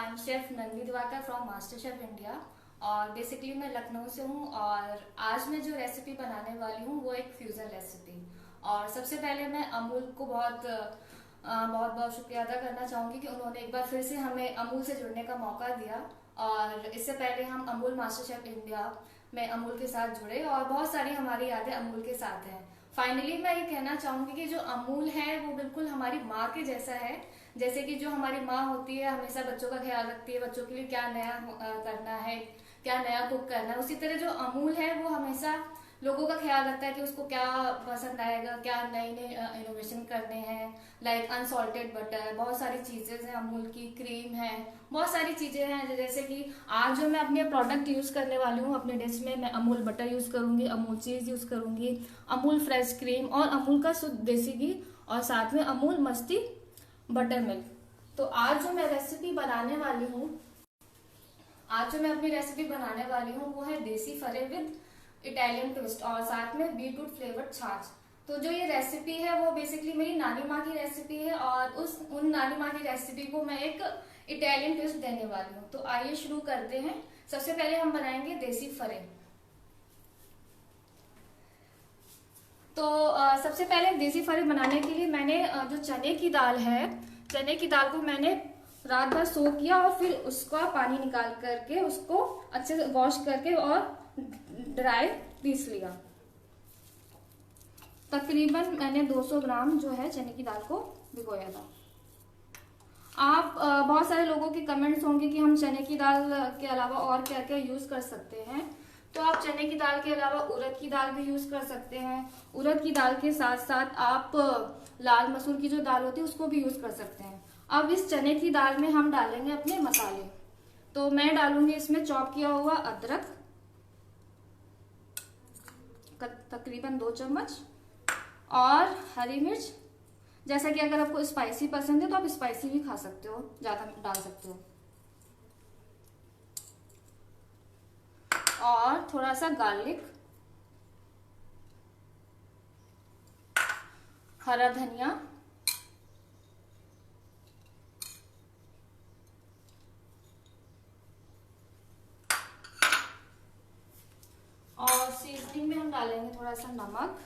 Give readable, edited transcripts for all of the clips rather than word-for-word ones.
I am chef Nandi Diwakar from master chef India. और basically मैं लखनऊ से हूँ और आज मैं जो रेसिपी बनाने वाली हूँ वो एक फ्यूजन रेसिपी। और सबसे पहले मैं अमूल को बहुत बहुत बहुत शुक्रिया अदा करना चाहूँगी कि उन्होंने एक बार फिर से हमें अमूल से जुड़ने का मौका दिया। और इससे पहले हम अमूल मास्टर शेफ इंडिया में अमूल के साथ जुड़े और बहुत सारी हमारी यादें अमूल के साथ हैं। फाइनली मैं ये कहना चाहूंगी कि जो अमूल है वो बिल्कुल हमारी माँ के जैसा है। जैसे कि जो हमारी माँ होती है हमेशा बच्चों का ख्याल रखती है, बच्चों के लिए क्या नया करना है, क्या नया कुक करना है, उसी तरह जो अमूल है वो हमेशा लोगों का ख्याल रखता है कि उसको क्या पसंद आएगा, क्या नए नए इनोवेशन करने हैं। लाइक अनसॉल्टेड बटर, बहुत सारी चीजें हैं, अमूल की क्रीम है, बहुत सारी चीजें हैं। जैसे कि आज जो मैं अपने प्रोडक्ट यूज करने वाली हूँ अपने डिश में, मैं अमूल बटर यूज करूंगी, अमूल चीज यूज करूंगी, अमूल फ्रेश क्रीम और अमूल का शुद्ध देसी घी और साथ में अमूल मस्ती बटर मिल्क। तो आज जो मैं रेसिपी बनाने वाली हूँ, आज जो मैं अपनी रेसिपी बनाने वाली हूँ वो है देसी फरे विद इटालियन ट्विस्ट और साथ में बीटरूट फ्लेवर्ड छाछ। तो जो ये रेसिपी है वो बेसिकली मेरी नानी माँ की रेसिपी है और उन नानी माँ की रेसिपी को मैं एक इटालियन ट्विस्ट देने वाली हूँ। तो आइए शुरू करते हैं। सबसे पहले हम बनाएंगे देसी फरे। तो सबसे पहले देसी फरे बनाने के लिए मैंने जो चने की दाल है, चने की दाल को मैंने रात भर सोक किया और फिर उसका पानी निकाल करके उसको अच्छे से वॉश करके और ड्राई पीस लिया। तकरीबन मैंने 200 ग्राम जो है चने की दाल को भिगोया था। आप बहुत सारे लोगों के कमेंट्स होंगे कि हम चने की दाल के अलावा और क्या क्या यूज कर सकते हैं। तो आप चने की दाल के अलावा उड़द की दाल भी यूज कर सकते हैं। उड़द की दाल के साथ साथ आप लाल मसूर की जो दाल होती है उसको भी यूज कर सकते हैं। अब इस चने की दाल में हम डालेंगे अपने मसाले। तो मैं डालूंगी इसमें चॉप किया हुआ अदरक तकरीबन 2 चम्मच और हरी मिर्च। जैसा कि अगर आपको स्पाइसी पसंद है तो आप स्पाइसी भी खा सकते हो, ज्यादा डाल सकते हो। और थोड़ा सा गार्लिक, हरा धनिया और सीजनिंग में हम डालेंगे थोड़ा सा नमक,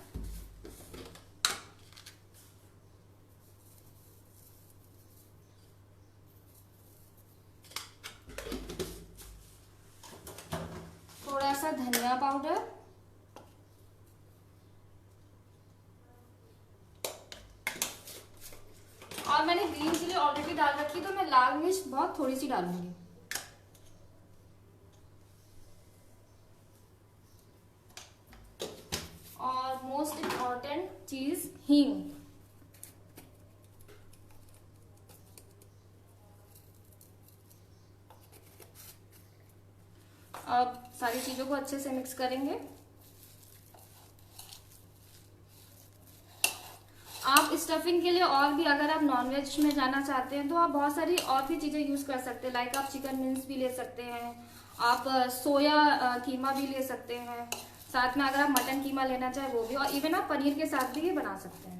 थोड़ा सा धनिया पाउडर और मैंने ग्रीन चिली ऑलरेडी डाल रखी तो मैं लाल मिर्च बहुत थोड़ी सी डालूंगी। और मोस्ट इम्पॉर्टेंट चीज हींग। अब सारी चीजों को अच्छे से मिक्स करेंगे। आप स्टफिंग के लिए और भी अगर आप नॉनवेज में जाना चाहते हैं तो आप बहुत सारी और भी चीजें यूज कर सकते हैं। लाइक आप चिकन विंग्स भी ले सकते हैं, आप सोया कीमा भी ले सकते हैं, साथ में अगर आप मटन कीमा लेना चाहे वो भी, और इवन आप पनीर के साथ भी ये बना सकते हैं।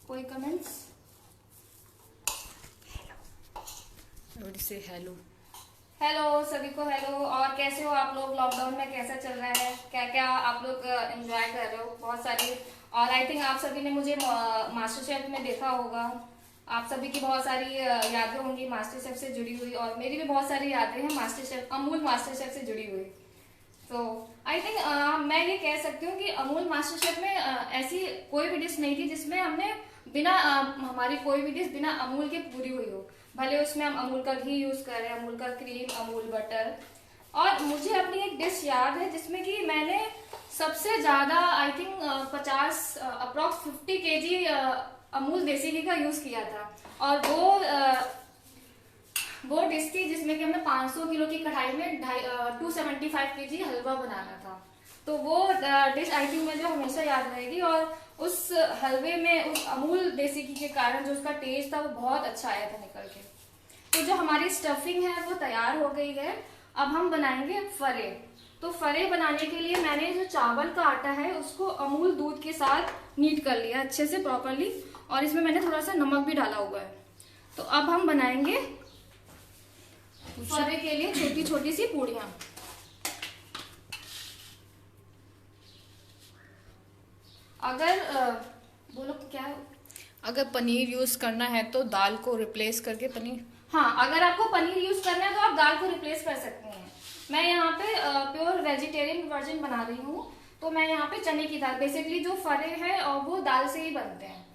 कोई कमेंट्स? से हेलो हेलो सभी को हेलो। और कैसे हो आप लोग? लॉकडाउन में कैसा चल रहा है? क्या क्या आप लोग एंजॉय कर रहे हो? बहुत सारी, और आई थिंक आप सभी ने मुझे मास्टर शेफ में देखा होगा। आप सभी की बहुत सारी यादें होंगी मास्टर शेफ से जुड़ी हुई, और मेरी भी बहुत सारी यादें हैं master chef, Amul master chef से जुड़ी हुई। तो आई थिंक मैं ये कह सकती हूँ कि अमूल मास्टर शेफ में ऐसी कोई भी डिश नहीं थी जिसमें हमने बिना हमारी कोई भी डिश बिना अमूल के पूरी हुई हो। भले उसमें हम अमूल का घी यूज कर रहे हैं, अमूल का क्रीम, अमूल बटर। और मुझे अपनी एक डिश याद है जिसमें कि मैंने सबसे ज्यादा I think 50 approx 50 KG Amul देसी घी का यूज किया था। और वो डिश थी जिसमें कि हमें 500 किलो की कढ़ाई में 275 केजी हलवा बनाना था। तो वो डिश आई थिंक मुझे हमेशा याद रहेगी। और उस हलवे में उस अमूल देसी घी के कारण जो उसका टेस्ट था वो बहुत अच्छा आया था निकल के। तो जो हमारी स्टफिंग है वो तैयार हो गई है। अब हम बनाएंगे फरे। तो फरे बनाने के लिए मैंने जो चावल का आटा है उसको अमूल दूध के साथ नीट कर लिया अच्छे से प्रॉपरली, और इसमें मैंने थोड़ा सा नमक भी डाला हुआ है। तो अब हम बनाएंगे फरे के लिए छोटी छोटी सी पूड़ियाँ। अगर बोलो क्या है? अगर पनीर यूज करना है तो दाल को रिप्लेस करके पनीर। हाँ, अगर आपको पनीर यूज करना है तो आप दाल को रिप्लेस कर सकते हैं। मैं यहाँ पे प्योर वेजिटेरियन वर्जन बना रही हूँ, तो मैं यहाँ पे चने की दाल, बेसिकली जो फरे हैं और वो दाल से ही बनते हैं।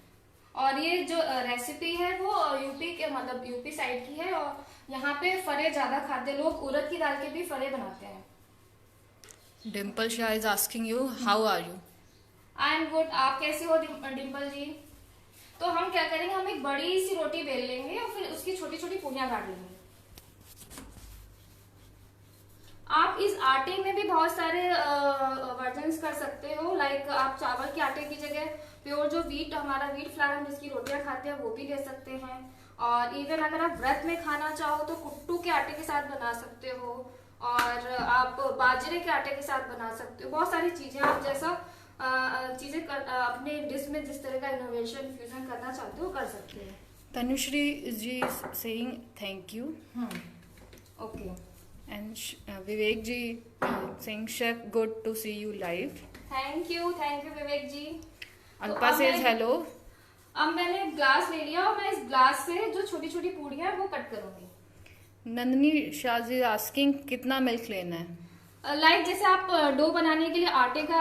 और ये जो रेसिपी है वो यूपी के, मतलब यूपी साइड की है, और यहाँ पे फरे ज्यादा खाते लोग, उड़द की दाल के भी फरे बनाते हैं। Dimple Shah is asking you how are you. I am good. आप कैसे हो डिम्पल जी? तो हम क्या करेंगे, हम एक बड़ी सी रोटी बेल लेंगे और फिर उसकी छोटी छोटी पूड़ियां काट लेंगे। आप इस आटे में भी बहुत सारे वर्जन्स कर सकते हो, लाइक आप चावल के आटे की जगह प्योर जो वीट, हमारा वीट फ्लावर हम जिसकी रोटियां खाते हैं वो भी ले सकते हैं। और इवन अगर आप व्रत में खाना चाहो तो कुट्टू के आटे के साथ बना सकते हो, और आप बाजरे के आटे के साथ बना सकते हो। बहुत सारी चीजें आप जैसा चीजें अपने डिश में जिस तरह का इनोवेशन फ्यूजन करना चाहते हो कर सकते हैं। Tanushree ji saying thank you. Okay. And Vivek ji saying chef good to see you live. Thank you Vivek ji. Alpa says hello. अब मैंने ग्लास ले लिया और मैं इस ग्लास से जो छोटी छोटी पूड़ियां है वो कट करूंगी। नंदनी शाह जी आस्किंग कितना मिल्क लेना है? लाइक जैसे आप डो बनाने के लिए आटे का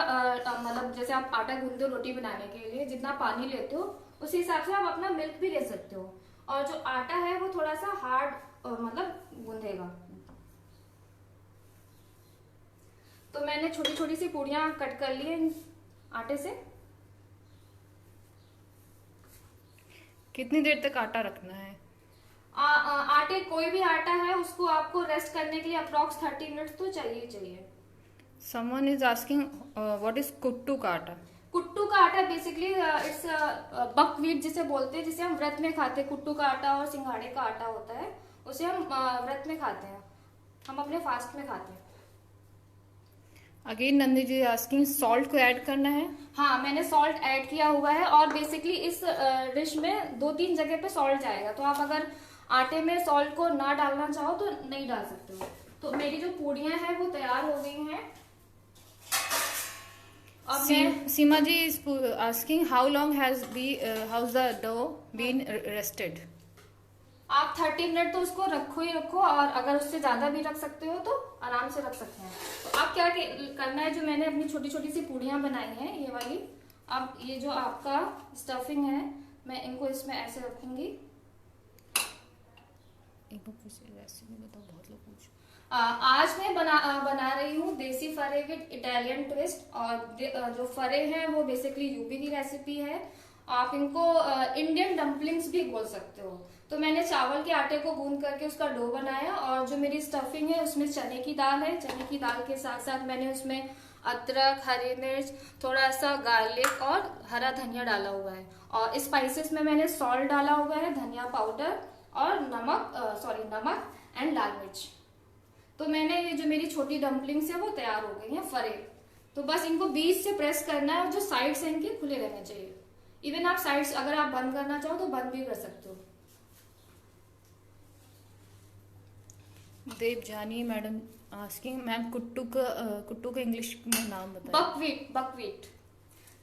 मतलब जैसे आप आटा गूंदते हो रोटी बनाने के लिए जितना पानी लेते हो उसी हिसाब से आप अपना मिल्क भी ले सकते हो। और जो आटा है वो थोड़ा सा हार्ड मतलब गूंदेगा। तो मैंने छोटी छोटी सी पूड़ियां कट कर ली आटे से। कितनी देर तक आटा रखना है? आटे, कोई भी आटा है उसको आपको रेस्ट करने के लिए अप्रॉक्स 30 मिनट्स तो चाहिए। Someone is asking what is कुट्टू का आटा? कुट्टू का आटा बेसिकली इट्स बकव्हीट जिसे बोलते हैं, जिसे हम व्रत में खाते हैं। कुट्टू का आटा और सिंघाड़े का आटा होता है, उसे हम व्रत में खाते हैं, हम अपने फास्ट में खाते हैं। Again Nandi ji asking salt को ऐड करना है? हाँ, मैंने सॉल्ट ऐड किया हुआ है, और बेसिकली इस डिश में 2-3 जगह पे सॉल्ट जाएगा, तो आप अगर आटे में सॉल्ट को ना डालना चाहो तो नहीं डाल सकते हो। तो मेरी जो पूड़ियां हैं वो तैयार हो गई हैं। सीमा जी is asking how long has how's the dough been rested? आप 30 मिनट तो उसको रखो ही रखो, और अगर उससे ज्यादा भी रख सकते हो तो आराम से रख सकते हैं। तो आप क्या करना है, जो मैंने अपनी छोटी छोटी सी पूड़ियां बनाई हैं ये वाली, अब ये जो आपका स्टफिंग है मैं इनको इसमें ऐसे रखूंगी। एक बार फिर से रेसिपी बताओ, बहुत लोग पूछ। आज मैं बना रही हूँ देसी फरे विद इटालियन ट्विस्ट, और जो फरे हैं वो बेसिकली यूपी की रेसिपी है। आप इनको इंडियन डम्पलिंग्स भी बोल सकते हो। तो मैंने चावल के आटे को गूंद करके उसका डो बनाया, और जो मेरी स्टफिंग है उसमें चने की दाल है। चने की दाल के साथ साथ मैंने उसमें अदरक, हरी मिर्च, थोड़ा सा गार्लिक और हरा धनिया डाला हुआ है। और स्पाइसेस में मैंने सॉल्ट डाला हुआ है, धनिया पाउडर और नमक एंड लाल मिर्च। तो मैंने ये जो मेरी छोटी डम्पलिंग्स है वो तैयार हो गई हैं फरे। तो बस इनको बीच से प्रेस करना है, और जो साइड्स हैं इनके खुले रहने चाहिए। इवन आप साइड्स अगर आप बंद करना चाहो तो बंद भी कर सकते हो। देवजानी मैडम आस्किंग मैम कुट्टू का इंग्लिश में नाम बताएं। बकव्हीट।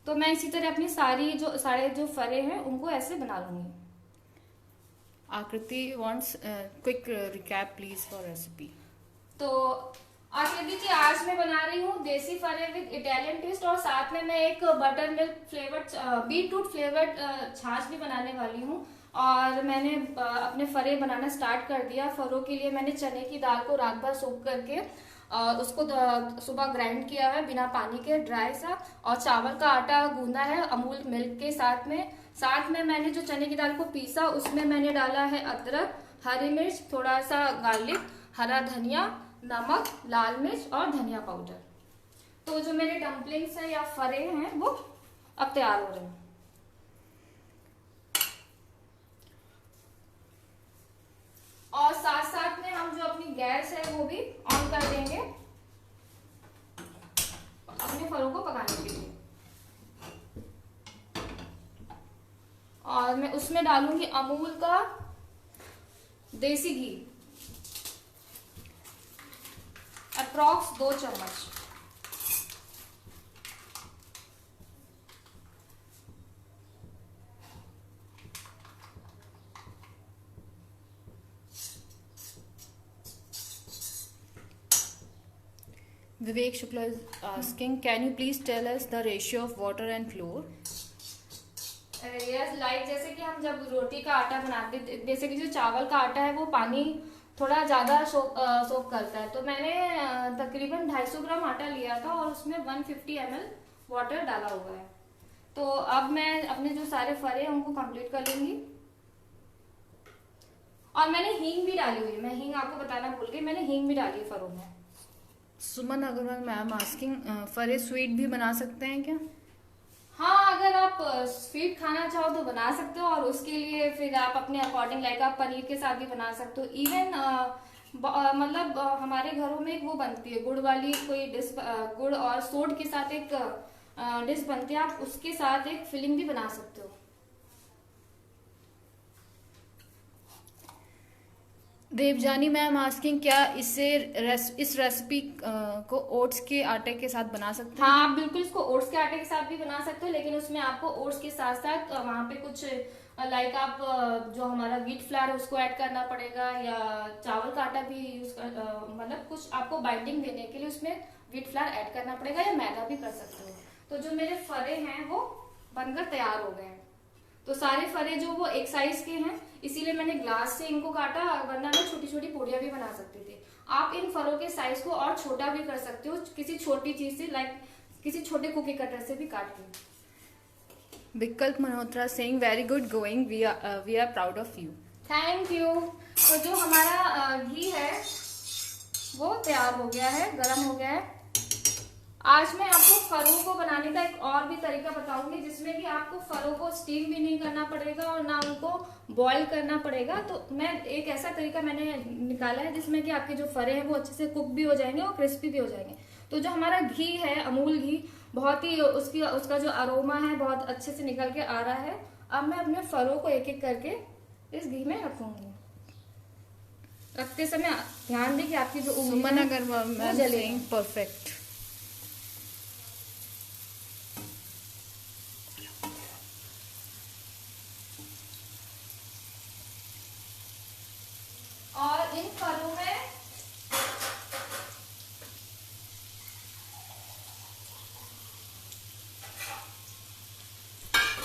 तो मैं इसी तरह अपनी सारे जो फरे हैं उनको ऐसे बना लूंगी। आकृति wants quick recap please for recipe. तो आकृति जी, आज मैं बना रही हूँ देसी फरे विद इटालियन ट्विस्ट, और साथ में मैं एक butter milk flavoured beetroot flavoured छाछ भी बनाने वाली हूँ। और मैंने अपने फरे बनाना स्टार्ट कर दिया। फरों के लिए मैंने चने की दाल को रात भर सोख करके उसको सुबह ग्राइंड किया है बिना पानी के, ड्राई सा, और चावल का आटा गूंदा है अमूल मिल्क के साथ में मैंने जो चने की दाल को पीसा उसमें मैंने डाला है अदरक, हरी मिर्च, थोड़ा सा गार्लिक, हरा धनिया, नमक, लाल मिर्च और धनिया पाउडर। तो जो मेरे डम्पलिंग्स हैं या फरे हैं वो अब तैयार हो रहे हैं। और साथ साथ में हम जो अपनी गैस है वो भी ऑन कर देंगे। फरों को पकाने के लिए। और मैं उसमें डालूंगी अमूल का देसी घी, अप्रॉक्स 2 चम्मच। Vivek Shukla is asking, can you please tell us the ratio of water and flour? Yes, like जैसे कि हम जब रोटी का आटा बनाते, बेसिकली जो चावल का आटा है वो पानी थोड़ा ज़्यादा सोक करता है। तो मैंने तकरीबन 250 ग्राम आटा लिया था और उसमें 150 ml वाटर डाला हुआ है। तो अब मैं अपने जो सारे फरे हैं उनको कंप्लीट कर लूंगी। और मैंने हींग भी डाली हुई है, मैं हींग आपको बताना भूल गई, मैंने हींग भी डाली है फरों में। सुमन अग्रवाल मैम आस्किंग, फरे स्वीट भी बना सकते हैं क्या? हाँ, अगर आप स्वीट खाना चाहो तो बना सकते हो, और उसके लिए फिर आप अपने अकॉर्डिंग, लाइक आप पनीर के साथ भी बना सकते हो। इवन मतलब हमारे घरों में एक वो बनती है गुड़ वाली कोई डिश, गुड़ और सोड के साथ एक डिश बनती है, आप उसके साथ एक फिलिंग भी बना सकते हो। देवजानी मैम आस्किंग, क्या इस रेसिपी को ओट्स के आटे के साथ बना सकते हैं? हाँ, आप बिल्कुल इसको ओट्स के आटे के साथ भी बना सकते हो, लेकिन उसमें आपको ओट्स के साथ साथ वहाँ पे कुछ लाइक आप जो हमारा व्हीट फ्लावर है उसको ऐड करना पड़ेगा, या चावल का आटा भी यूज कर, मतलब कुछ आपको बाइंडिंग देने के लिए उसमें व्हीट फ्लावर ऐड करना पड़ेगा, या मैदा भी कर सकते हो। तो जो मेरे फरे हैं वो बनकर तैयार हो गए हैं। तो सारे फरे जो वो एक साइज के हैं, इसीलिए मैंने ग्लास से इनको काटा, वरना मैं छोटी छोटी पूड़ियां भी बना सकती थी। आप इन फरों के साइज को और छोटा भी कर सकते हो, किसी छोटी चीज से, लाइक किसी छोटे कुकी कटर से भी काट के। Vikalp Malhotra saying, very good going, we are proud of you. Thank you. तो जो हमारा घी है वो तैयार हो गया है, गर्म हो गया है। आज मैं आपको फरों को बनाने का एक और भी तरीका बताऊंगी, जिसमें कि आपको फरों को स्टीम भी नहीं करना पड़ेगा और ना उनको बॉईल करना पड़ेगा। तो मैं एक ऐसा तरीका मैंने निकाला है जिसमें कि आपके जो फरे हैं वो अच्छे से कुक भी हो जाएंगे और क्रिस्पी भी हो जाएंगे। तो जो हमारा घी है, अमूल घी, बहुत ही उसका जो अरोमा है बहुत अच्छे से निकल के आ रहा है। अब मैं अपने फरों को एक एक करके इस घी में रखूंगी। रखते समय ध्यान दें कि आपकी जो सुमन अग्रवाल मैम परफेक्ट।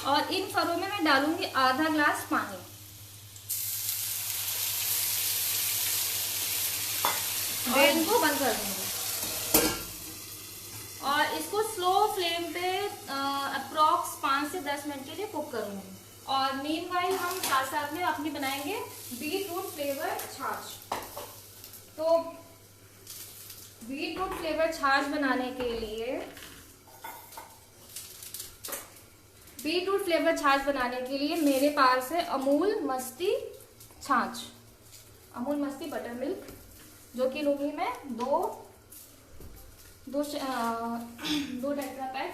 और इन फरों में मैं डालूंगी आधा ग्लास पानी। और इनको बंद कर दूंगी और इसको स्लो फ्लेम पे अप्रॉक्स 5 से 10 मिनट के लिए कुक करूंगी। और मीनवाइल हम साथ साथ में अपनी बनाएंगे बीटरूट फ्लेवर छाछ। तो बीटरूट फ्लेवर छाछ बनाने के लिए मेरे पास है अमूल मस्ती छाछ, अमूल मस्ती बटर मिल्क, जो कि लूंगी मैं दो tetra pack.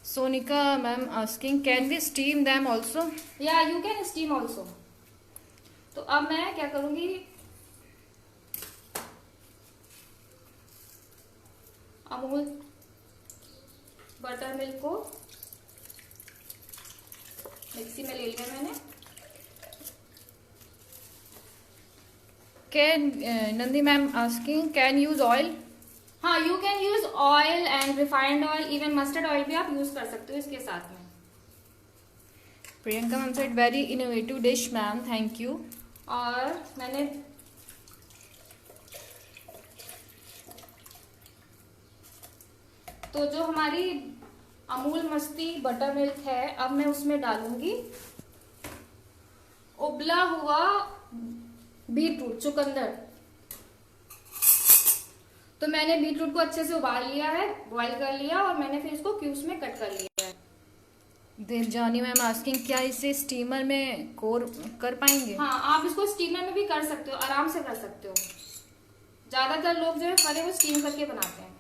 Sonika ma'am asking, can we steam them also? Yeah you can steam also. तो अब मैं क्या करूंगी, अमूल बटर मिल्क को मिक्सी में ले लिया मैंने। Can Nandi ma'am asking, can use oil? हाँ, you can use oil and refined oil, even mustard oil भी आप यूज कर सकते हो इसके साथ में। Priyanka ma'am said, very innovative dish ma'am, thank you. और मैंने तो जो हमारी अमूल मस्ती बटर मिल्क है, अब मैं उसमें डालूंगी उबला हुआ बीटरूट, चुकंदर। तो मैंने बीटरूट को अच्छे से उबाल लिया है, बॉईल कर लिया, और मैंने फिर इसको क्यूब्स में कट कर लिया है। देवजानी मैम आस्किंग, क्या इसे स्टीमर में कोर कर पाएंगे? हाँ, आप इसको स्टीमर में भी कर सकते हो, आराम से कर सकते हो। ज़्यादातर लोग जो है फरे वो स्टीम करके बनाते हैं।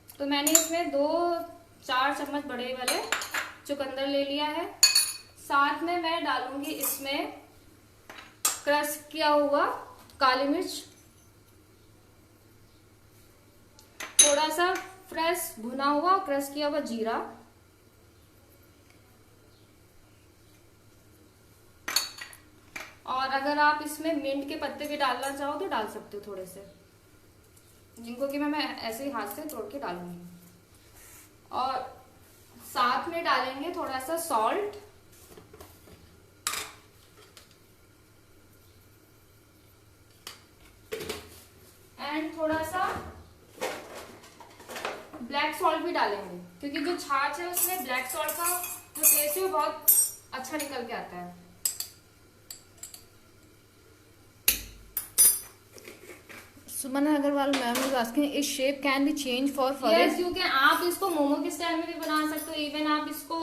तो मैंने इसमें 2-4 चम्मच बड़े वाले चुकंदर ले लिया है। साथ में मैं डालूंगी इसमें क्रश किया हुआ काली मिर्च, थोड़ा सा फ्रेश भुना हुआ क्रश किया हुआ जीरा, और अगर आप इसमें मिंट के पत्ते भी डालना चाहो तो डाल सकते हो थोड़े से, जिनको कि मैं ऐसे ही हाथ से तोड़ के डालूंगी। और साथ में डालेंगे थोड़ा सा सॉल्ट, एंड थोड़ा सा ब्लैक सॉल्ट भी डालेंगे, क्योंकि जो छाछ है उसमें ब्लैक सॉल्ट का जो टेस्ट है वो बहुत अच्छा निकल के आता है। Suman Agarwal ma'am is asking इस shape can be change for फरे? Yes you can. आप इसको मोमो के स्टाइल में भी बना सकते हो, इवन आप इसको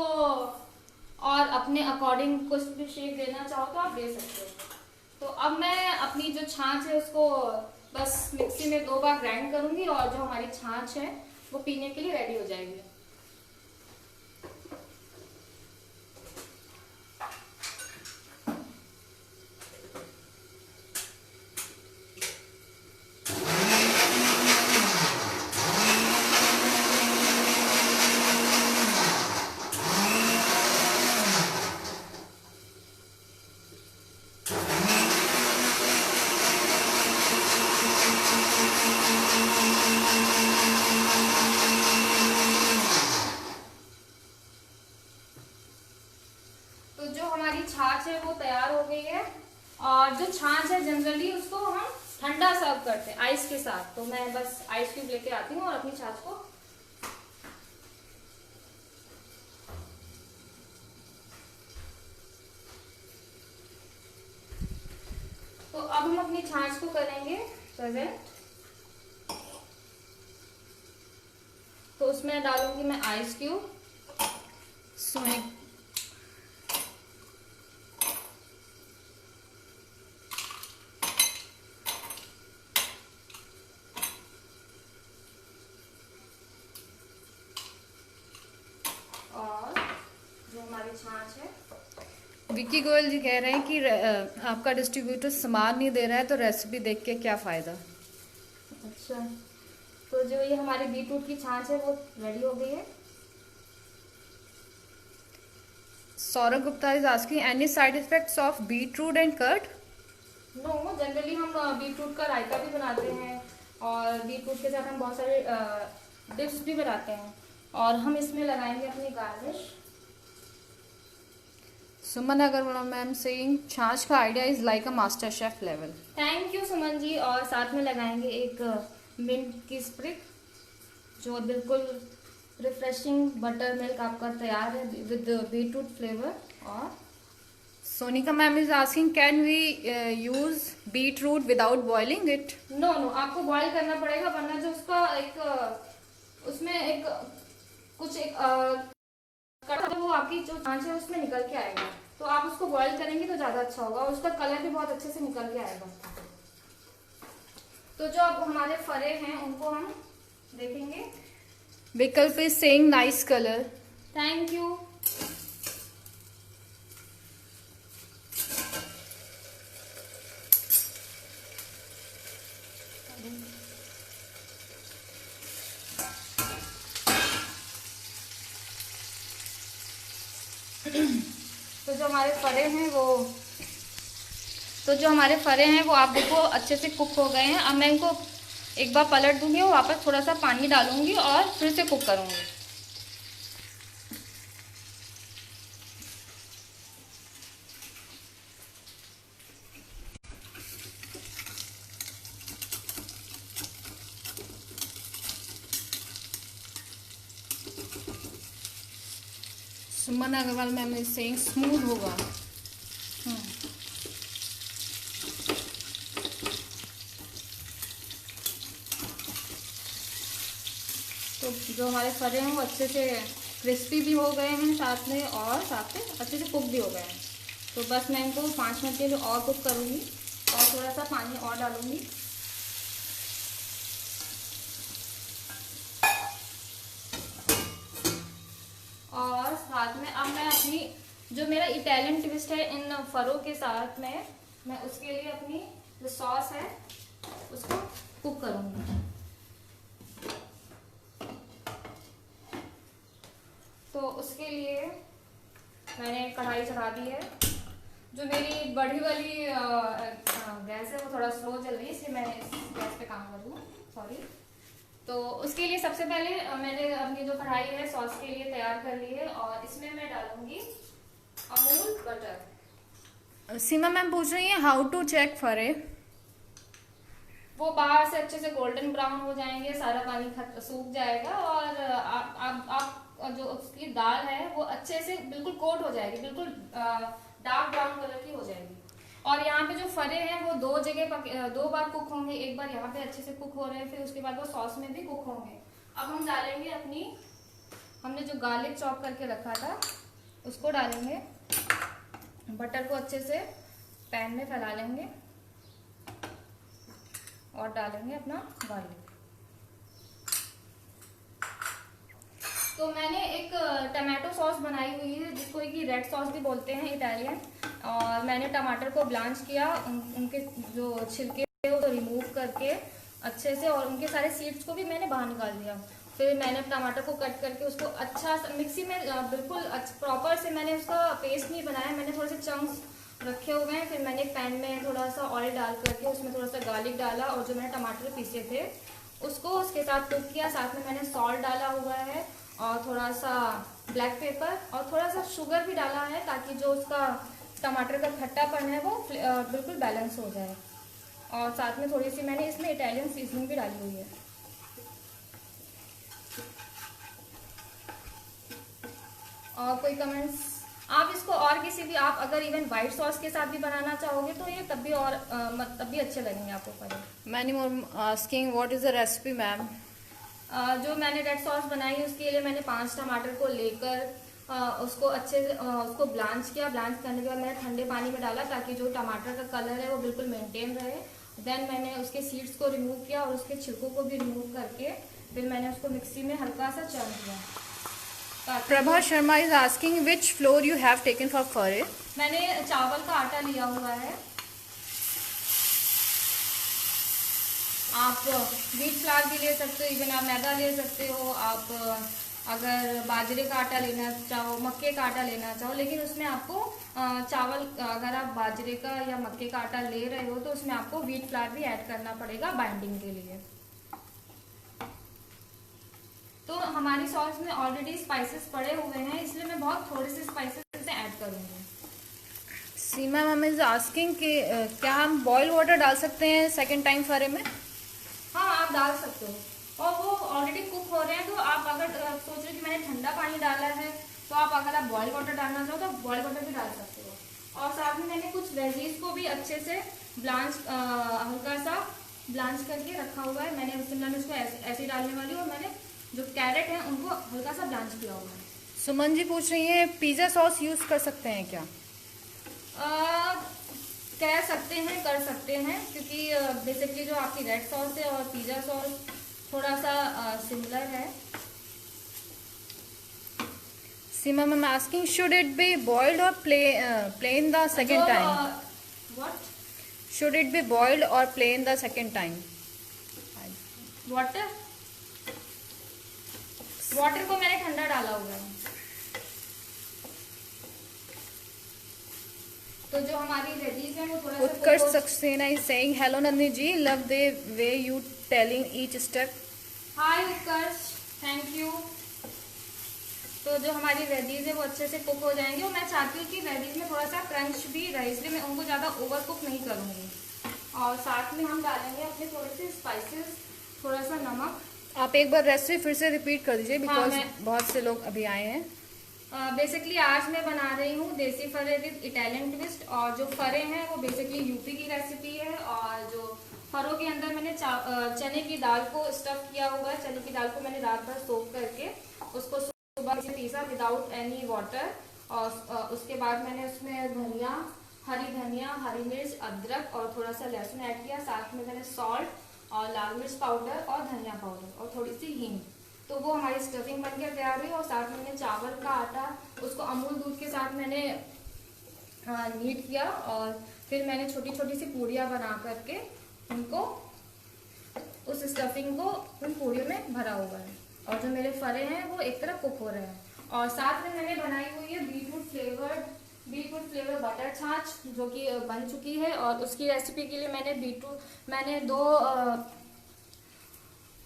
और अपने अकॉर्डिंग कुछ भी शेप देना चाहो तो आप दे सकते हो। तो अब मैं अपनी जो छाछ है उसको बस मिक्सी में 2 बार ग्राइंड करूंगी और जो हमारी छाछ है वो पीने के लिए रेडी हो जाएगी। छाछ है वो तैयार हो गई है। और जो छाछ है जनरली उसको हम ठंडा सर्व करते हैं आइस के साथ। तो मैं बस आइस क्यूब लेके आती हूँ और अपनी छाछ को तो अब हम अपनी छाछ को करेंगे प्रेजेंट। तो उसमें डालूंगी मैं आइस क्यूब। सोनी छाछ है। विक्की गोयल जी कह रहे हैं कि आपका डिस्ट्रीब्यूटर सामान नहीं दे रहा है तो रेसिपी देख के क्या फायदा। अच्छा, तो जो ये हमारी बीटरूट की छाछ है वो रेडी हो गई है। Saurabh Gupta is asking any side effects of beetroot and curd? No, generally हम बीटरूट का रायता भी बनाते हैं और बीटरूट के साथ हम बहुत सारे डिप्स भी बनाते हैं और हम इसमें लगाएंगे अपनी garnish. Suman Agarwal ma'am saying छाछ का idea is like a master chef level. Thank you Suman ji. और साथ में लगाएंगे एक मिंट की स्प्रिग, जो बिल्कुल रिफ्रेशिंग बटर मिल्क आपका तैयार है विद बीटरूट फ्लेवर। और Sonika ma'am is asking can we use beetroot without boiling it? No, आपको बॉईल करना पड़ेगा, वरना जो उसका एक उसमें एक कुछ एक वो आपकी जो छाछ है उसमें निकल के आएगा। तो आप उसको बॉईल करेंगे तो ज्यादा अच्छा होगा और उसका कलर भी बहुत अच्छे से निकल के आएगा। तो जो अब हमारे फरे हैं उनको हम देखेंगे। विकल्प is saying nice colour. Thank you. तो जो हमारे फरे हैं वो आप देखो अच्छे से कुक हो गए हैं। अब मैं इनको एक बार पलट दूंगी और वापस थोड़ा सा पानी डालूंगी और फिर से कुक करूंगी। Suman Agarwal ma'am is saying smooth होगा। तो जो हमारे फरे हैं वो अच्छे से क्रिस्पी भी हो गए हैं साथ में और साथ में अच्छे से कुक भी हो गए हैं। तो बस मैं इनको 5 मिनट के लिए और कुक करूँगी और थोड़ा सा पानी और डालूँगी। साथ में अब मैं अपनी जो मेरा इटालियन ट्विस्ट है इन फरों के साथ में, मैं उसके लिए अपनी जो सॉस है उसको कुक करूंगी। तो उसके लिए मैंने कढ़ाई चढ़ा दी है। जो मेरी बड़ी वाली गैस है वो थोड़ा स्लो चल रही है, इसलिए मैं इस गैस पे काम करूँ, सॉरी। तो उसके लिए सबसे पहले मैंने अपनी जो कढ़ाई है सॉस के लिए तैयार कर ली है और इसमें मैं डालूंगी अमूल बटर। सीमा मैम पूछ रही है हाउ टू चेक फरे। वो बाहर से अच्छे से गोल्डन ब्राउन हो जाएंगे, सारा पानी सूख जाएगा और आप जो उसकी दाल है वो अच्छे से बिल्कुल कोट हो जाएगी, बिल्कुल डार्क ब्राउन कलर की हो जाएगी। और यहाँ पे जो फरे हैं वो दो बार कुक होंगे, एक बार यहाँ पे अच्छे से कुक हो रहे हैं, फिर उसके बाद वो सॉस में भी कुक होंगे। अब हम डालेंगे हमने जो गार्लिक चॉप करके रखा था उसको डालेंगे, बटर को अच्छे से पैन में फैला लेंगे और डालेंगे अपना गार्लिक। तो मैंने एक टमाटो सॉस बनाई हुई है जिसको कि रेड सॉस भी बोलते हैं इटालियन, और मैंने टमाटर को ब्लांच किया, उनके जो छिलके वो रिमूव करके अच्छे से, और उनके सारे सीड्स को भी मैंने बाहर निकाल दिया। फिर मैंने टमाटर को कट करके उसको अच्छा मिक्सी में बिल्कुल प्रॉपर से मैंने उसका पेस्ट नहीं बनाया, मैंने थोड़े से चंक्स रखे हुए हैं। फिर मैंने एक पैन में थोड़ा सा ऑयल डाल करके उसमें थोड़ा सा गार्लिक डाला और जो मैंने टमाटर पीसे थे उसको उसके साथ कुक किया। साथ में मैंने सॉल्ट डाला हुआ है और थोड़ा सा ब्लैक पेपर और थोड़ा सा शुगर भी डाला है ताकि जो उसका टमाटर का खट्टापन है वो बिल्कुल बैलेंस हो जाए। और साथ में थोड़ी सी मैंने इसमें इटालियन सीजनिंग भी डाली हुई है। और कोई कमेंट्स? आप इसको और किसी भी, आप अगर इवन व्हाइट सॉस के साथ भी बनाना चाहोगे तो ये तब भी अच्छे लगेंगे आपको। पर many more asking what is the recipe ma'am. जो मैंने रेड सॉस बनाई उसके लिए मैंने 5 टमाटर को लेकर उसको अच्छे से उसको ब्लांच किया। ब्लांच करने के बाद मैंने ठंडे पानी में डाला ताकि जो टमाटर का कलर है वो बिल्कुल मेंटेन रहे। देन मैंने उसके सीड्स को रिमूव किया और उसके छिलकों को भी रिमूव करके फिर मैंने उसको मिक्सी में हल्का सा चल दिया। Prabha Sharma is asking which floor you have taken for फरे। मैंने चावल का आटा लिया हुआ है। आप व्हीट फ्लावर भी ले सकते हो, इवन आप मैदा ले सकते हो। आप अगर बाजरे का आटा लेना चाहो, मक्के का आटा लेना चाहो, लेकिन उसमें आपको चावल, अगर आप बाजरे का या मक्के का आटा ले रहे हो तो उसमें आपको व्हीट फ्लावर भी ऐड करना पड़ेगा बाइंडिंग के लिए। तो हमारी सॉस में ऑलरेडी स्पाइसेस पड़े हुए हैं, इसलिए मैं बहुत थोड़े से स्पाइसेस ऐड करूंगी। सीमा मैम इज आस्किंग कि क्या हम बॉयल वाटर डाल सकते हैं सेकंड टाइम फरे में। हाँ, आप डाल सकते हो। और वो ऑलरेडी कुक हो रहे हैं तो आप अगर सोच रहे हो कि मैंने ठंडा पानी डाला है तो आप अगर आप बॉयल वाटर डालना चाहो तो बॉयल वाटर भी डाल सकते हो। और साथ में मैंने कुछ वेजीज को भी अच्छे से हल्का सा ब्लांच करके रखा हुआ है। मैंने उसको ऐसे डालने वाली, और मैंने जो कैरेट है उनको हल्का सा ब्लांच किया हुआ है। सुमन जी पूछ रही है पिज्जा सॉस यूज कर सकते हैं क्या। कह सकते हैं, कर सकते हैं, क्योंकि बेसिकली जो आपकी रेड सॉस है और पिज्जा सॉस थोड़ा सा सिमिलर है। Seema ma'am asking should it be boiled or plain the second time. What? Should it be boiled or plain the second time. Water को मैंने ठंडा डाला हुआ है। तो जो हमारी वेजीज है वो थोड़ा सा Utkarsh Saxena is saying hello Nandini ji, love the way you telling each step. Hi Utkarsh, thank you. तो जो हमारी वेजीज है वो अच्छे से कुक हो जाएंगे, और मैं चाहती हूँ कि वेजीज में थोड़ा सा क्रंच भी रहे, इसलिए मैं उनको ज़्यादा ओवर कुक नहीं करूँगी। और साथ में हम डालेंगे अपने थोड़े से स्पाइसेस, थोड़ा सा नमक। आप एक बार रेसिपी फिर से रिपीट कर दीजिए बिकॉज बहुत से लोग अभी आए हैं। बेसिकली आज मैं बना रही हूँ देसी फरे विद इटालियन ट्विस्ट, और जो फरे हैं वो बेसिकली यूपी की रेसिपी है। और जो फरों के अंदर मैंने चने की दाल को स्टफ किया हुआ है। चने की दाल को मैंने रात भर सोक करके उसको सुबह से पीसा विदाउट एनी वाटर, और उसके बाद मैंने उसमें धनिया, हरी मिर्च, अदरक और थोड़ा सा लहसुन ऐड किया। साथ में मैंने सॉल्ट और लाल मिर्च पाउडर और धनिया पाउडर और थोड़ी सी हींग तो वो हमारी स्टफिंग बनकर तैयार हुई। और साथ में मैंने चावल का आटा, उसको अमूल दूध के साथ मैंने नीट किया, और फिर मैंने छोटी छोटी सी पूड़ियाँ बना करके उनको, उस स्टफिंग को उन पूड़ियों में भरा हुआ है। और जो मेरे फरे हैं वो एक तरफ कुक हो रहे हैं। और साथ में मैंने बनाई हुई है बीटरूट फ्लेवर बटर छाछ, जो कि बन चुकी है। और उसकी रेसिपी के लिए मैंने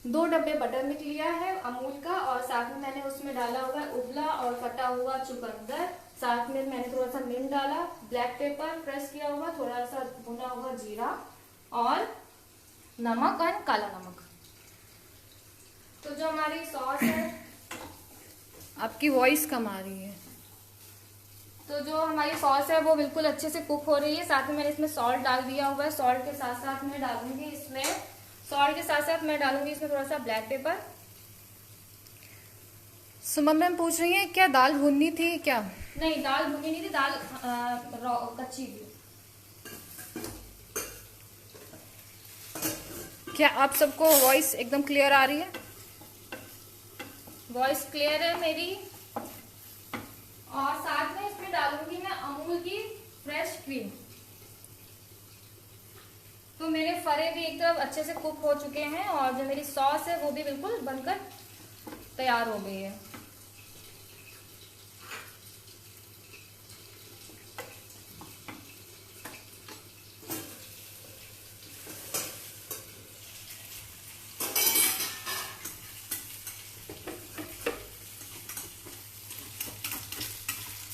दो डब्बे बटर मिल्क लिया है अमूल का, और साथ में मैंने उसमें डाला हुआ है उबला और कटा हुआ चुकंदर। साथ में मैंने थोड़ा सा मिंट डाला, ब्लैक पेपर क्रश किया हुआ, थोड़ा सा भुना हुआ जीरा, और नमक और काला नमक। तो जो हमारी सॉस है, आपकी वॉइस कम आ रही है। तो जो हमारी सॉस है वो बिल्कुल अच्छे से कुक हो रही है। साथ में मैंने इसमें सॉल्ट डाल दिया हुआ है। सॉल्ट के साथ साथ मैं डालूंगी इसमें थोड़ा सा ब्लैक पेपर। सुमन मैम पूछ रही हैं क्या दाल भुननी थी क्या? नहीं, दाल भुनी नहीं थी, दाल कच्ची थी। क्या आप सबको वॉइस एकदम क्लियर आ रही है? वॉइस क्लियर है मेरी। और साथ में इसमें डालूंगी मैं अमूल की फ्रेश क्रीम। तो मेरे फरे भी एक तरफ अच्छे से कुक हो चुके हैं, और जो मेरी सॉस है वो भी बिल्कुल बनकर तैयार हो गई है।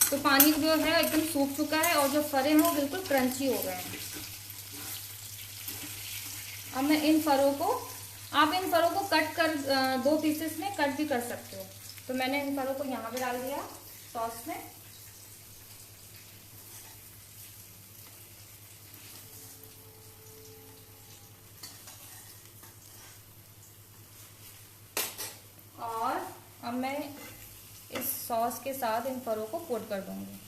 तो पानी जो है एकदम सूख चुका है, और जो फरे हैं वो बिल्कुल क्रंची हो गए हैं। अब मैं आप इन फरों को कट कर 2 पीसेस में कट भी कर सकते हो। तो मैंने इन फरों को यहाँ पे डाल दिया सॉस में। और अब मैं इस सॉस के साथ इन फरों को कोट कर दूंगी।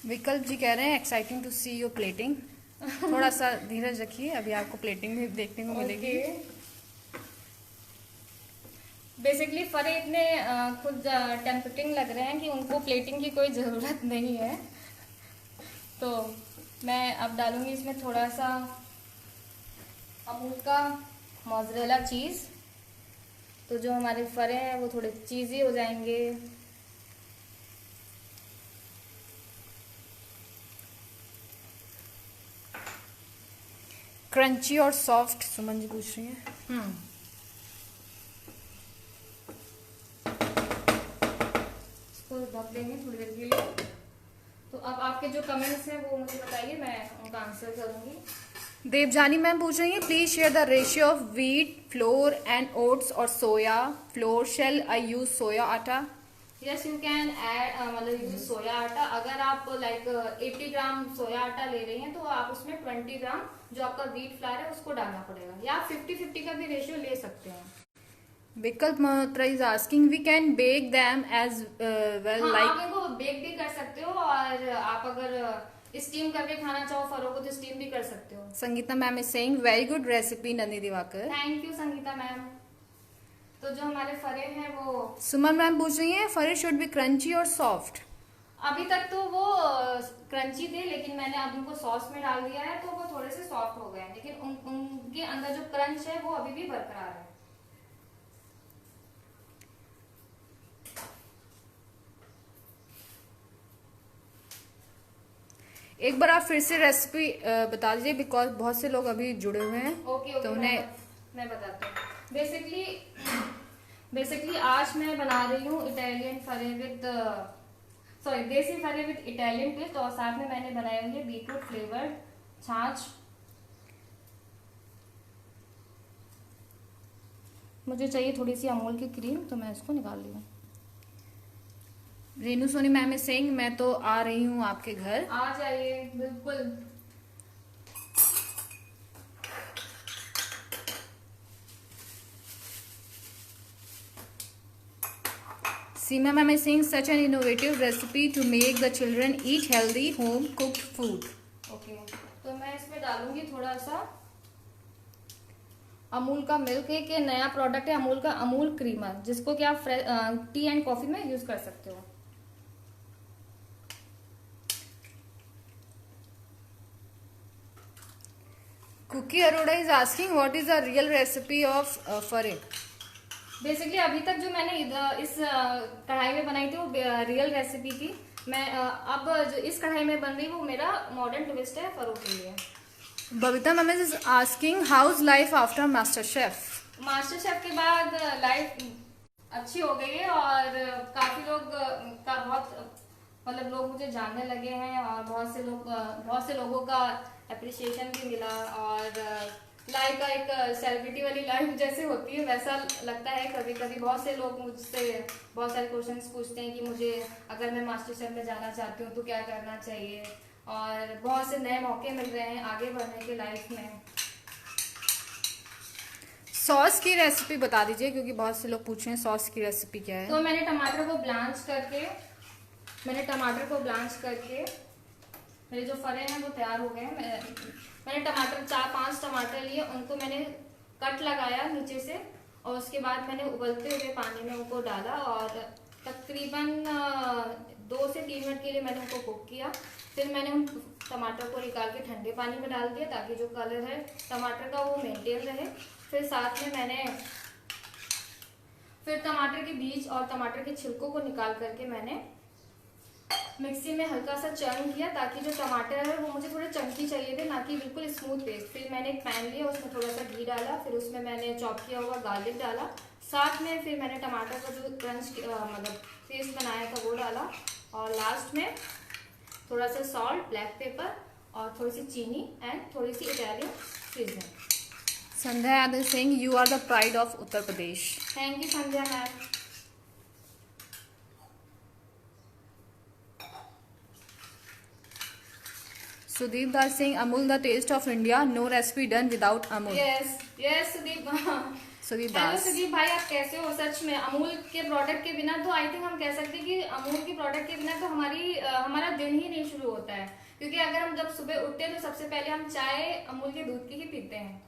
विकल्प जी कह रहे हैं exciting to see your plating. थोड़ा सा धीरज रखिए, अभी आपको प्लेटिंग भी देखने को मिलेगी। बेसिकली फरे इतने खुद टेम्पटिंग लग रहे हैं कि उनको प्लेटिंग की कोई ज़रूरत नहीं है। तो मैं अब डालूंगी इसमें थोड़ा सा अमूल का मोज़रेला चीज़। तो जो हमारे फरे हैं वो थोड़े चीज़ी हो जाएंगे। क्रंची और सॉफ्ट सुमन जी पूछ रही हैं। इसको ढक देंगे थोड़ी देर के लिए। तो अब आपके जो कमेंट्स हैं वो मुझे बताइए, मैं उनका आंसर करूंगी। देवजानी मैम पूछ रही हैं please share the ratio of wheat flour and oats और soya flour. Shall I use सोया आटा? यस, यू कैन ऐड, मतलब यूज सोया आटा। अगर आप लाइक 80 ग्राम सोया आटा ले रही हैं तो आप उसमें 20 ग्राम जो आपका व्हीट फ्लावर है उसको डालना पड़ेगा, या आप 50-50 का भी रेशियो ले सकते हैं। Vikalp Malhotra is asking we can bake them as well like. आप इनको बेक भी कर सकते हो, और आप अगर स्टीम करके खाना चाहो फरों को तो स्टीम भी कर सकते हो। Sangeeta ma'am is saying very good recipe Nandi Diwakar. Thank you Sangeeta ma'am. तो जो हमारे फरे हैं वो, सुमन मैम पूछ रही हैं फरे शुड बी क्रंची और सॉफ्ट। अभी तक तो वो क्रंची थे, लेकिन मैंने अब उनको सॉस में डाल दिया है तो वो थोड़े से सॉफ्ट हो गए हैं, लेकिन उनके अंदर जो क्रंच है वो अभी भी बरकरार है। एक बार आप फिर से रेसिपी बता दीजिए, बिकॉज बहुत से लोग अभी जुड़े हुए हैं। ओके, तो उन्हें मैं बताती हूँ। बेसिकली आज मैं बना रही हूँ इटालियन फरे विद देसी फरे विद इटालियन ट्विस्ट, और साथ में मैंने बनाए होंगे बीटरूट फ्लेवर्ड छाछ। मुझे चाहिए थोड़ी सी अमूल की क्रीम, तो मैं इसको निकाल ली हूँ। Renu Soni ma'am is saying मैं तो आ रही हूँ आपके घर। आ जाइए, बिल्कुल। Seema ma'am is saying such an innovative recipe to make the children eat healthy home cooked food. Okay, तो मैं इसमें डालूंगी थोड़ा सा अमूल का मिल्क एक ये नया प्रोडक्ट है, अमूल का अमूल क्रीमर, जिसको कि आप टी एंड कॉफी में यूज कर सकते हो। Cookie Arora is asking what is the real recipe of फरे। बेसिकली अभी तक जो मैंने इस कढ़ाई में बनाई थी वो रियल रेसिपी थी। मैं अब जो इस कढ़ाई में बन रही वो मेरा मॉडर्न ट्विस्ट है फरों के लिए। Babita ma'am is asking how is life after master chef. Master chef के बाद लाइफ अच्छी हो गई है और काफी लोग का बहुत मतलब लोग मुझे जानने लगे हैं और बहुत से लोगों का अप्रिसिएशन भी मिला और लाइफ का एक सेलिब्रिटी वाली लाइफ जैसे होती है वैसा लगता है कभी कभी। बहुत से लोग मुझसे बहुत सारे क्वेश्चंस पूछते हैं कि मुझे अगर मैं मास्टर शेफ में जाना चाहती हूँ तो क्या करना चाहिए, और बहुत से नए मौके मिल रहे हैं आगे बढ़ने के लाइफ में। सॉस की रेसिपी बता दीजिए क्योंकि बहुत से लोग पूछ रहे हैं सॉस की रेसिपी क्या है। तो मैंने टमाटर को ब्लांच करके मेरे जो फरे हैं वो तैयार हो गए हैं। मैंने टमाटर 4-5 टमाटर लिए, उनको मैंने कट लगाया नीचे से और उसके बाद मैंने उबलते हुए पानी में उनको डाला और तकरीबन 2 से 3 मिनट के लिए मैंने उनको कुक किया। फिर मैंने उन टमाटर को निकाल के ठंडे पानी में डाल दिया ताकि जो कलर है टमाटर का वो मेंटेन रहे। फिर साथ में मैंने टमाटर के बीज और टमाटर के छिलकों को निकाल करके मैंने मिक्सी में हल्का सा चर्न किया ताकि जो टमाटर है वो मुझे थोड़े चंकी चाहिए थे, ना कि बिल्कुल स्मूथ पेस्ट। फिर मैंने एक पैन लिया, उसमें थोड़ा सा घी डाला, फिर उसमें मैंने चॉप किया हुआ गार्लिक डाला, साथ में फिर मैंने टमाटर का जो क्रंच मतलब पेस्ट बनाया था वो डाला और लास्ट में थोड़ा सा सॉल्ट, ब्लैक पेपर और थोड़ी सी चीनी एंड थोड़ी सी Italian seasoning. Sandhya Yadav Singh you are the pride of Uttar Pradesh. Thank you Sandhya ma'am. Sudeep Das Singh Amul the taste of India, no recipe done without Amul. Yes Sudeep Das. Sudeep भाई आप कैसे हो? सच में अमूल के प्रोडक्ट के बिना तो आई थिंक हम कह सकते हैं कि अमूल के प्रोडक्ट के बिना तो हमारा दिन ही नहीं शुरू होता है, क्योंकि अगर हम जब सुबह उठते हैं तो सबसे पहले हम चाय अमूल के दूध की ही पीते हैं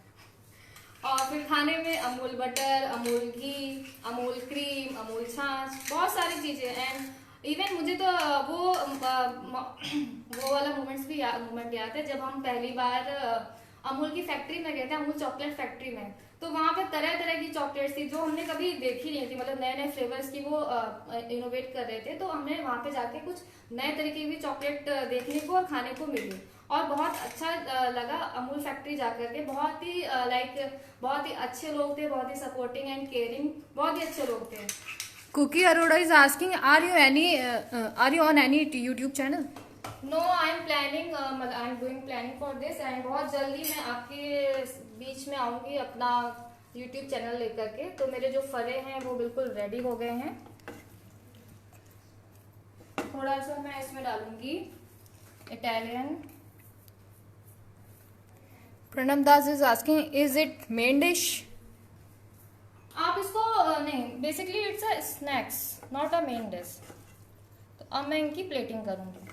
और फिर खाने में अमूल बटर, अमूल घी, अमूल क्रीम, अमूल छाछ, बहुत सारी चीजें। एंड इवन मुझे तो वो वाला मोमेंट याद है जब हम पहली बार अमूल की फैक्ट्री में गए थे, अमूल चॉकलेट फैक्ट्री में। तो वहां पे तरह तरह की चॉकलेट्स थी जो हमने कभी देखी नहीं थी, मतलब नए नए फ्लेवर्स की वो इनोवेट कर रहे थे। तो हमने वहां पे जाके कुछ नए तरीके की चॉकलेट देखने को और खाने को मिली और बहुत अच्छा लगा अमूल फैक्ट्री जाकर के। बहुत ही अच्छे लोग थे, बहुत ही सपोर्टिंग एंड केयरिंग, बहुत ही अच्छे लोग थे। Cookie Arora is asking are you on any YouTube channel? No, I am doing planning for this and बहुत जल्दी मैं आपके बीच में आऊंगी अपना यूट्यूब चैनल लेकर के। तो मेरे जो फरे हैं वो बिल्कुल रेडी हो गए हैं। थोड़ा सा मैं इसमें डालूंगी Italian. Pranab Das is asking is it main dish? आप इसको नहीं, basically it's a snacks not a main dish. तो अब मैं इनकी प्लेटिंग करूंगी।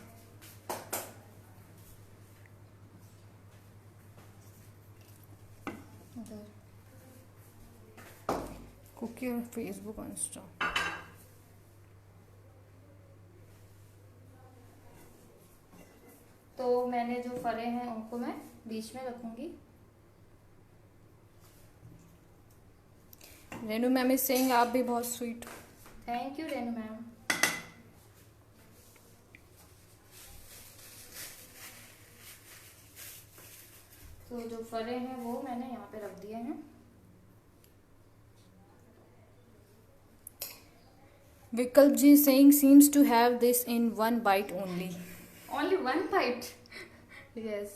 कुकी और फेसबुक और इंस्टा। तो मैंने जो फरे हैं उनको मैं बीच में रखूंगी। रेनू मैम इज सेइंग आप भी बहुत sweet. Thank you Renu ma'am. तो जो फरे हैं वो मैंने यहाँ पे रख दिए हैं। विकल्प जी saying seems to have this in one bite only. Only one bite? Yes.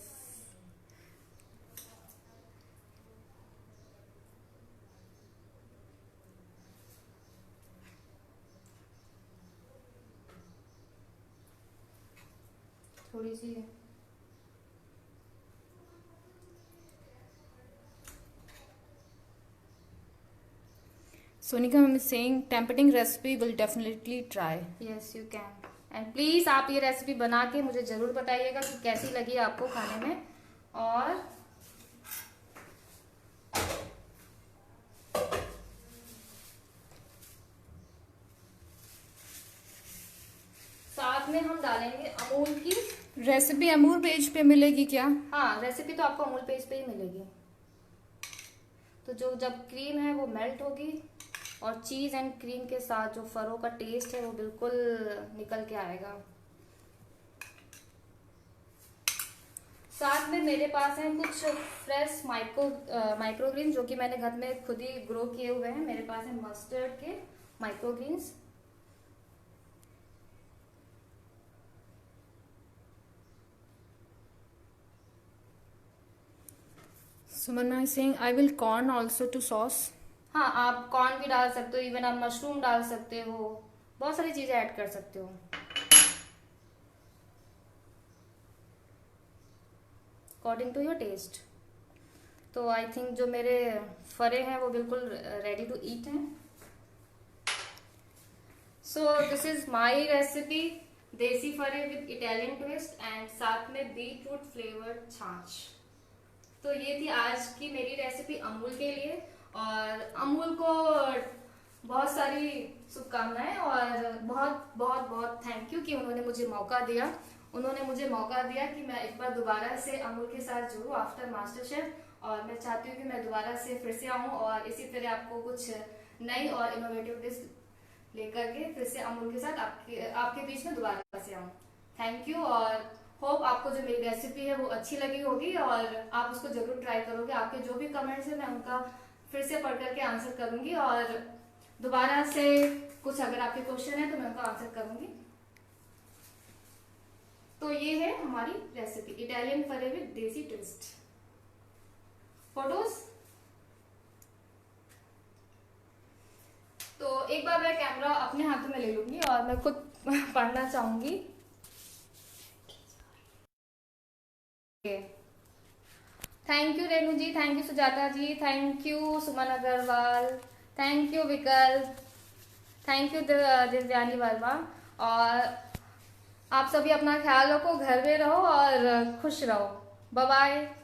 थोड़ी सी Sonika ma'am is saying tempting recipe will definitely try. Yes, you can. And please आप ये रेसिपी बना के मुझे जरूर बताइएगा कि कैसी लगी आपको खाने में। और साथ में हम डालेंगे अमूल की। रेसिपी अमूल पेज पे मिलेगी क्या? हाँ, रेसिपी तो आपको अमूल पेज पे ही मिलेगी। तो जो जब क्रीम है वो मेल्ट होगी और चीज़ एंड क्रीम के साथ जो फरों का टेस्ट है वो बिल्कुल निकल के आएगा। साथ में मेरे पास हैं कुछ फ्रेश माइक्रोग्रीन जो कि मैंने घर में खुद ही ग्रो किए हुए हैं। मेरे पास है मस्टर्ड के microgreens. Suman I saying I will corn also to sauce. हाँ, आप कॉर्न भी डाल सकते हो, इवन आप मशरूम डाल सकते हो, बहुत सारी चीजें ऐड कर सकते हो अकॉर्डिंग टू योर टेस्ट। तो आई थिंक जो मेरे फरे हैं वो बिल्कुल रेडी टू ईट हैं। So this is my recipe, देसी फरे विद इटालियन ट्विस्ट एंड साथ में बीट रूट फ्लेवर्ड छाछ। तो ये थी आज की मेरी रेसिपी अमूल के लिए। और अमूल को बहुत सारी शुभकामनाएं और बहुत बहुत बहुत थैंक यू कि उन्होंने मुझे मौका दिया। उन्होंने मुझे मौका दिया कि मैं एक बार दोबारा से अमूल के साथ जुड़ूं आफ्टर मास्टर शेफ। और मैं चाहती हूँ कि मैं दोबारा से फिर से आऊँ और इसी तरह आपको कुछ नई और इनोवेटिव डिश लेकर के फिर से अमूल के साथ आपके बीच में दोबारा से आऊँ। थैंक यू और होप आपको जो मेरी रेसिपी है वो अच्छी लगी होगी और आप उसको जरूर ट्राई करोगे। आपके जो भी कमेंट्स है मैं उनका फिर से पढ़ करके आंसर करूंगी और दोबारा से कुछ अगर आपके क्वेश्चन है तो मैं उनका आंसर करूंगी। तो ये है हमारी रेसिपी इटालियन फरे विद देसी ट्विस्ट। फोटोज। तो एक बार मैं कैमरा अपने हाथों में ले लूंगी और मैं खुद पढ़ना चाहूंगी। Thank you Renu ji, thank you Sujata ji, thank you Suman Agarwal, thank you Vikalp, thank you Divyani Verma. और आप सभी अपना ख्याल रखो, घर में रहो और खुश रहो। Bye bye.